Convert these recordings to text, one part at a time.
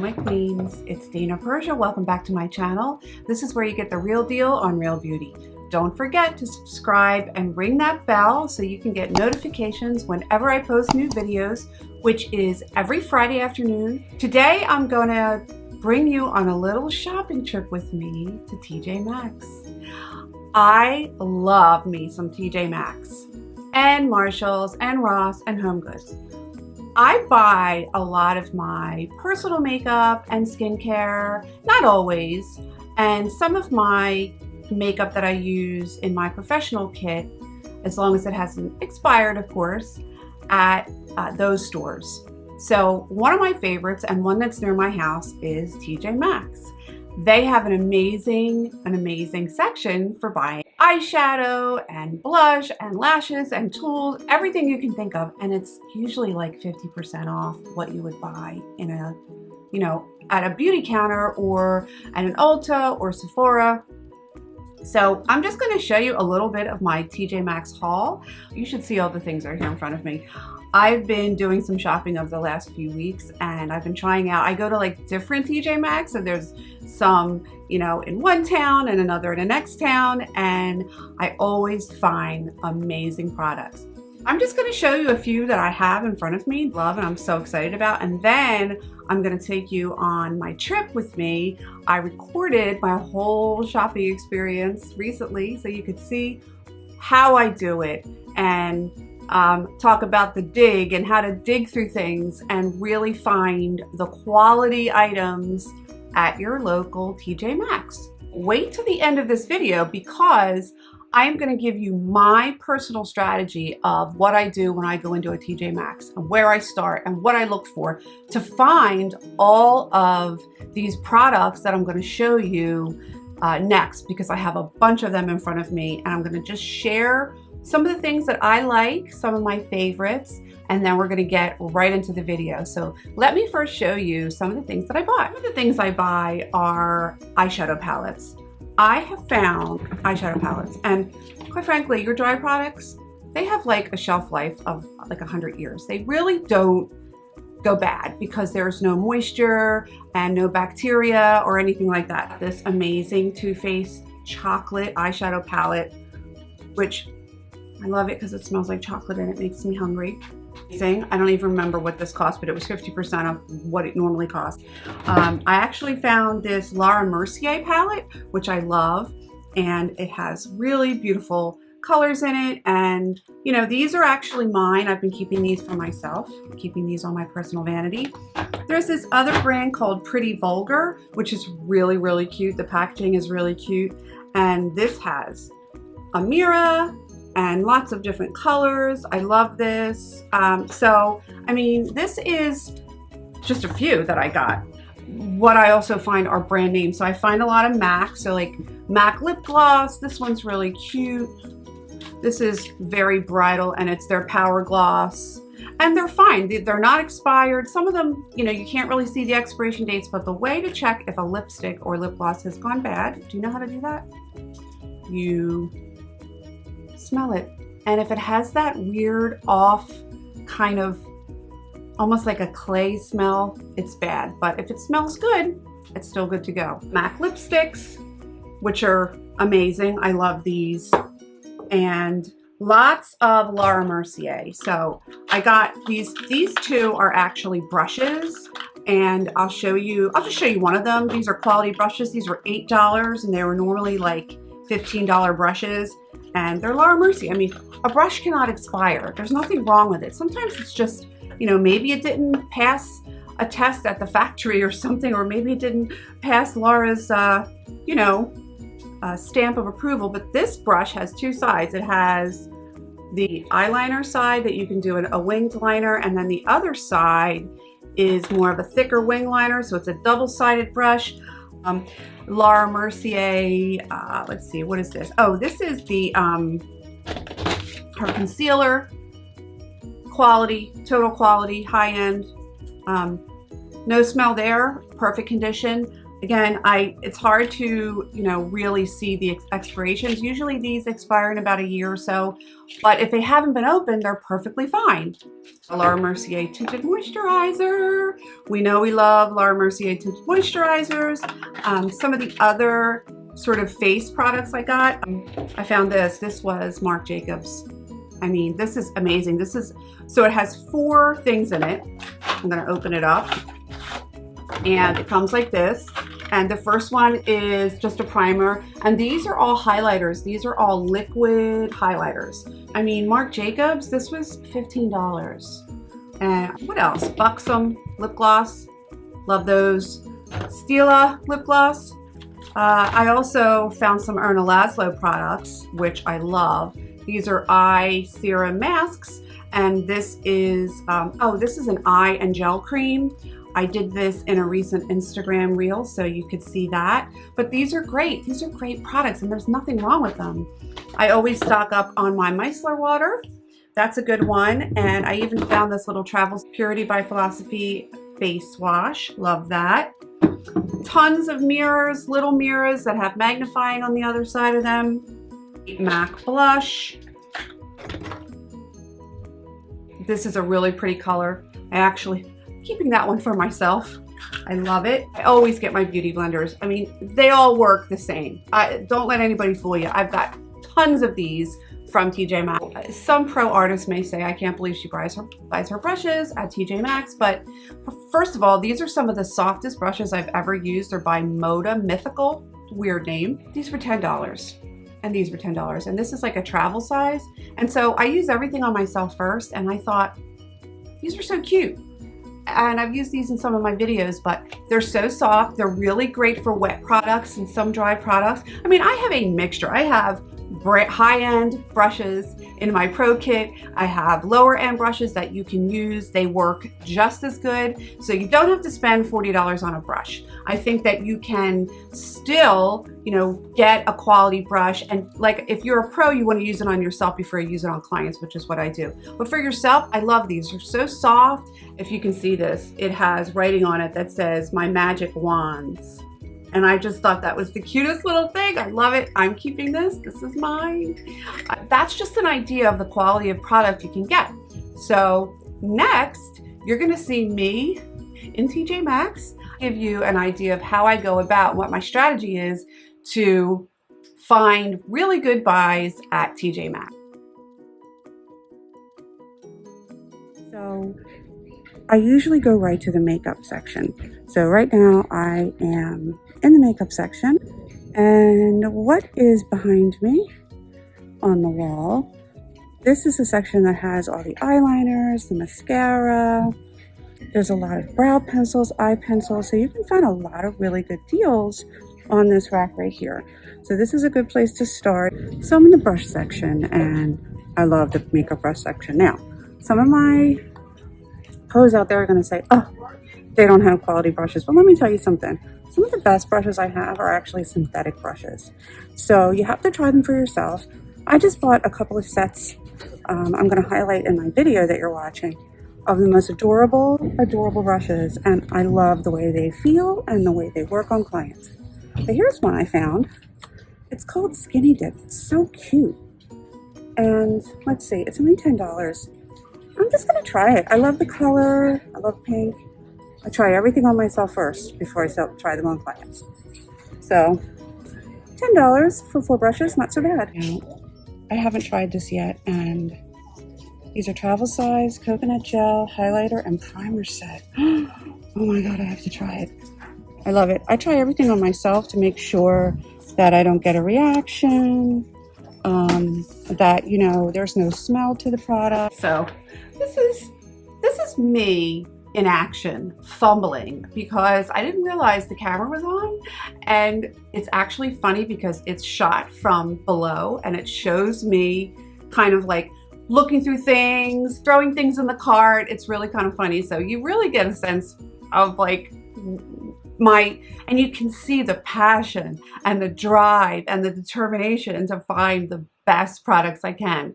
my queens, it's Dana Persia. Welcome back to my channel. This is where you get the real deal on real beauty. Don't forget to subscribe and ring that bell so you can get notifications whenever I post new videos, which is every Friday afternoon. Today I'm gonna bring you on a little shopping trip with me to TJMaxx. I love me some TJMaxx and Marshalls and Ross and HomeGoods. I buy a lot of my personal makeup and skincare, not always, and some of my makeup that I use in my professional kit, as long as it hasn't expired, of course, at those stores. So one of my favorites and one that's near my house is TJMaxx. They have an amazing section for buying eyeshadow and blush and lashes and tools, everything you can think of. And it's usually like 50% off what you would buy in a, at a beauty counter or at an Ulta or Sephora. So I'm just going to show you a little bit of my TJMaxx haul. You should see all the things right here in front of me. I've been doing some shopping over the last few weeks and I've been trying out, I go to like different TJMaxx, and there's some, in one town and another in the next town, and I always find amazing products. I'm just going to show you a few that I have in front of me, love, and I'm so excited about, and then I'm going to take you on my trip with me. I recorded my whole shopping experience recently so you could see how I do it and talk about the dig and how to dig through things and really find the quality items at your local TJMaxx. Wait till the end of this video because I'm going to give you my personal strategy of what I do when I go into a TJMaxx and where I start and what I look for to find all of these products that I'm going to show you next, because I have a bunch of them in front of me, and I'm going to just share some of the things that I like, some of my favorites, and then we're going to get right into the video. So let me first show you some of the things that I bought. Some of the things I buy are eyeshadow palettes. I have found eyeshadow palettes, and quite frankly, your dry products, they have like a shelf life of like 100 years. They really don't go bad because there's no moisture and no bacteria or anything like that. This amazing Too Faced chocolate eyeshadow palette, which I love it because it smells like chocolate and it makes me hungry. I don't even remember what this cost, but it was 50% of what it normally costs. I actually found this Laura Mercier palette, which I love, and it has really beautiful colors in it. And these are actually mine. I've been keeping these for myself, keeping these on my personal vanity. There's this other brand called Pretty Vulgar, which is really cute. The packaging is really cute, and this has a mirror and lots of different colors. I love this. So, I mean, this is just a few that I got. What I also find are brand names. So I find a lot of MAC. So like MAC lip gloss. This one's really cute. This is very bridal, and it's their Power Gloss. And they're fine. They're not expired. Some of them, you can't really see the expiration dates, but the way to check if a lipstick or lip gloss has gone bad, do you know how to do that? You smell it, and if it has that weird off kind of almost like a clay smell, it's bad. But if it smells good, it's still good to go. MAC lipsticks, which are amazing. I love these. And lots of Laura Mercier. So I got these two are actually brushes, and I'll just show you one of them. These are quality brushes. These were $8 and they were normally like $15 brushes. And they're Laura Mercier. I mean, a brush cannot expire. There's nothing wrong with it. Sometimes it's just, maybe it didn't pass a test at the factory or something, or maybe it didn't pass Laura's, stamp of approval. But this brush has two sides. It has the eyeliner side that you can do a winged liner, and then the other side is more of a thicker wing liner. So it's a double-sided brush. Laura Mercier, let's see, what is this? Oh, this is the her concealer, quality, total quality, high end, no smell there, perfect condition. Again, it's hard to, really see the expirations. Usually these expire in about a year or so, but if they haven't been opened, they're perfectly fine. Laura Mercier Tinted Moisturizer. We know we love Laura Mercier Tinted Moisturizers. Some of the other sort of face products I got, I found this. This was Marc Jacobs. I mean, this is amazing. So it has 4 things in it. I'm gonna open it up. And it comes like this. And the first one is just a primer. And these are all highlighters. These are all liquid highlighters. I mean, Marc Jacobs, this was $15. And what else? Buxom lip gloss. Love those. Stila lip gloss. I also found some Erna Laszlo products, which I love. These are eye serum masks. And this is, this is an eye and gel cream. I did this in a recent Instagram reel, so you could see that. But these are great. These are great products, and there's nothing wrong with them. I always stock up on my micellar water. That's a good one. And I even found this little Travel Purity by Philosophy face wash. Love that. Tons of mirrors, little mirrors that have magnifying on the other side of them. MAC blush. This is a really pretty color. Keeping that one for myself. I love it. I always get my beauty blenders. I mean, they all work the same. Don't let anybody fool you. I've got tons of these from TJMaxx. Some pro artists may say, I can't believe she buys her brushes at TJMaxx, but first of all, these are some of the softest brushes I've ever used. They're by Moda Mythical, weird name. These were $10. And these were $10. And this is like a travel size. And so I use everything on myself first, and I thought, these are so cute. And I've used these in some of my videos, but they're so soft. They're really great for wet products and some dry products. I mean, I have a mixture. I have high-end brushes in my pro kit. I have lower-end brushes that you can use. They work just as good. So you don't have to spend $40 on a brush. I think that you can still, get a quality brush. And like, if you're a pro, you want to use it on yourself before you use it on clients, which is what I do. But for yourself, I love these. They're so soft. If you can see this, it has writing on it that says, "My magic wands." And I just thought that was the cutest little thing. I love it. I'm keeping this. This is mine. That's just an idea of the quality of product you can get. So next, you're gonna see me in TJMaxx, give you an idea of how I go about, what my strategy is to find really good buys at TJMaxx. So I usually go right to the makeup section. So right now I am in the makeup section, and what is behind me on the wall, this is the section that has all the eyeliners, the mascara. There's a lot of brow pencils, eye pencils, so you can find a lot of really good deals on this rack right here. So this is a good place to start. So I'm in the brush section, and I love the makeup brush section. Now, some of my pros out there are gonna say, oh, they don't have quality brushes, but let me tell you something. Some of the best brushes I have are actually synthetic brushes. So you have to try them for yourself. I just bought a couple of sets I'm gonna highlight in my video that you're watching of the most adorable brushes, and I love the way they feel and the way they work on clients. But here's one I found. It's called Skinny Dip. It's so cute. And let's see, it's only $10. I'm just gonna try it. I love the color, I love pink. I try everything on myself first before I try them on clients. So $10 for 4 brushes, not so bad. I haven't tried this yet, and these are travel size, coconut gel, highlighter, and primer set. Oh my God, I have to try it. I love it. I try everything on myself to make sure that I don't get a reaction, that, there's no smell to the product. So this is me in action, fumbling, because I didn't realize the camera was on. And it's actually funny because it's shot from below, and it shows me kind of like looking through things, throwing things in the cart. It's really kind of funny. So you really get a sense of like and you can see the passion and the drive and the determination to find the best products I can.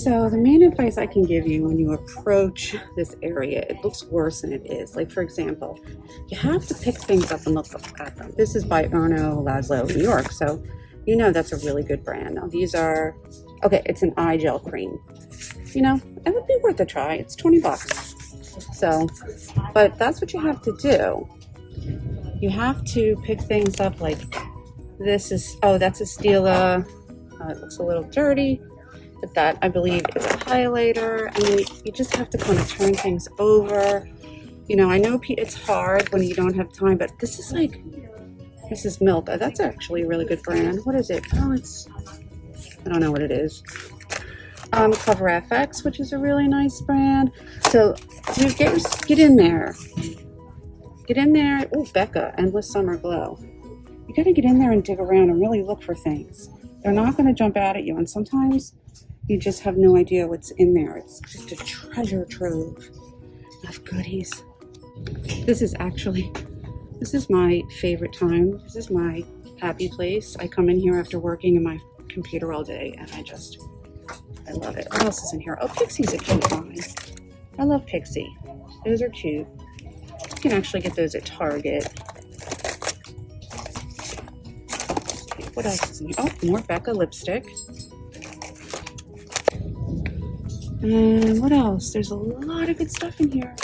So the main advice I can give you when you approach this area, it looks worse than it is. Like, for example, you have to pick things up and look at them. This is by Erno Laszlo, New York, so you know that's a really good brand. Now these are, okay, it's an eye gel cream. You know, it would be worth a try. It's 20 bucks. So, but that's what you have to do. You have to pick things up. Like this is, oh, that's a Stila. It looks a little dirty, but that I believe is a highlighter. And you just have to kind of turn things over. You know, I know it's hard when you don't have time, but this is like, this is Milk. That's actually a really good brand. What is it? Oh, it's, I don't know what it is. Cover FX, which is a really nice brand. So dude, get in there. Get in there. Oh, Becca, Endless Summer Glow. You gotta get in there and dig around and really look for things. They're not gonna jump out at you, and sometimes you just have no idea what's in there. It's just a treasure trove of goodies. This is my favorite time. This is my happy place. I come in here after working in my computer all day, and I love it. What else is in here? Oh, Pixie's a cute line. I love Pixie. Those are cute. You can actually get those at Target. What else is in here? Oh, more Becca lipstick. And what else? There's a lot of good stuff in here.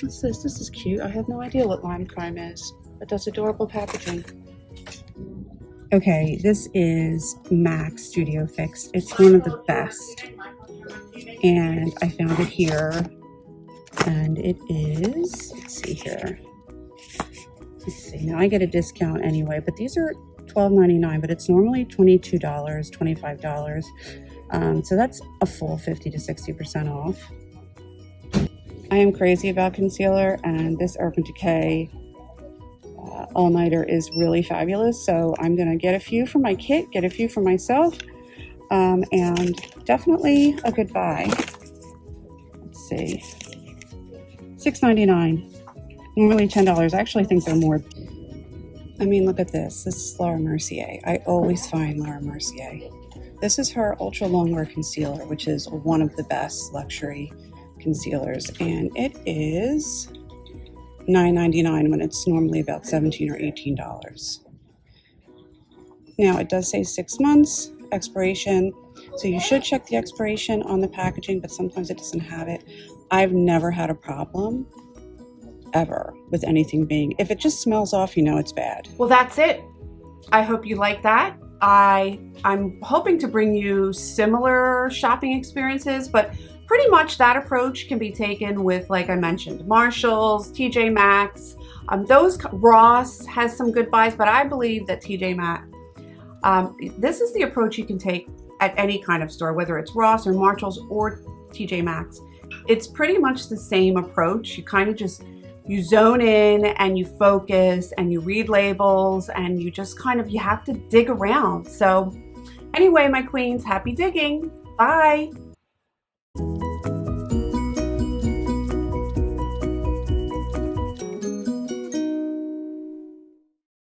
What's this? This is cute. I have no idea what lime crime is, but that's adorable packaging. Okay, this is MAC Studio Fix. It's one of the best. And I found it here. And it is, let's see here. Let's see, now I get a discount anyway, but these are $12.99, but it's normally $22, $25. So that's a full 50 to 60% off. I am crazy about concealer, and this Urban Decay all-nighter is really fabulous. So I'm gonna get a few for my kit, get a few for myself, and definitely a good buy. Let's see, $6.99, normally $10. I actually think they're more. I mean, look at this. This is Laura Mercier. I always find Laura Mercier. This is her Ultra Longwear Concealer, which is one of the best luxury concealers, and it is $9.99 when it's normally about $17 or $18. Now it does say 6 months expiration, so you should check the expiration on the packaging, but sometimes it doesn't have it. I've never had a problem ever with anything being, if it just smells off, you know it's bad. Well, that's it. I hope you like that. I'm hoping to bring you similar shopping experiences, but pretty much that approach can be taken with, like I mentioned, Marshalls, TJMaxx. Ross has some good buys, but I believe that TJMaxx, this is the approach you can take at any kind of store, whether it's Ross or Marshalls or TJMaxx. It's pretty much the same approach. You kind of just, you zone in and you focus and you read labels and you just kind of, you have to dig around. So anyway, my queens, happy digging. Bye.